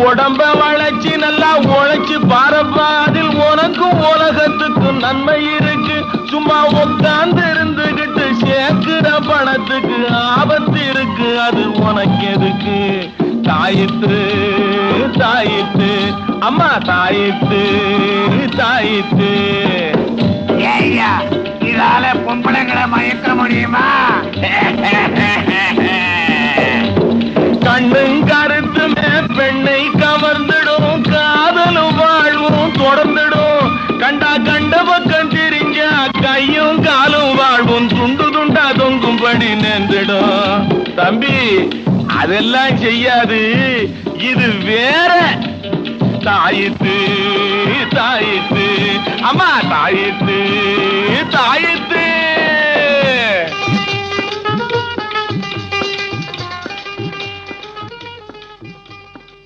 உடம்ப வளைச்சி நல்லா உழைச்சு பாரப்பா, அதில் உனக்கும் உலகத்துக்கும் நன்மை இருக்கு. சும்மா உட்கார்ந்து இருந்துகிட்டு சேர்க்கிற பணத்துக்கு ஆபத்து இருக்கு, அது உனக்கு எதுக்கு? தாயித்து தாயித்து அம்மா தாயித்து தாயித்து. ஏய்யா, இதால பொம்பளைங்களை மயக்க முடியுமா? கண்ணும் கருத்துமே பெண்ணை கவர்ந்துடும், காதலும் வாழ்வும் தொடர்ந்துடும். கண்டா கண்ட பக்கம் திரிஞ்சா கையும் காலும் வாழ்வும் துண்டு துண்டா தொங்கும்படி நேர்ந்துடும். தம்பி, அதெல்லாம் செய்யாது, இது வேற. தாயித்து தாயித்து அம்மா தாயித்து தாயித்து.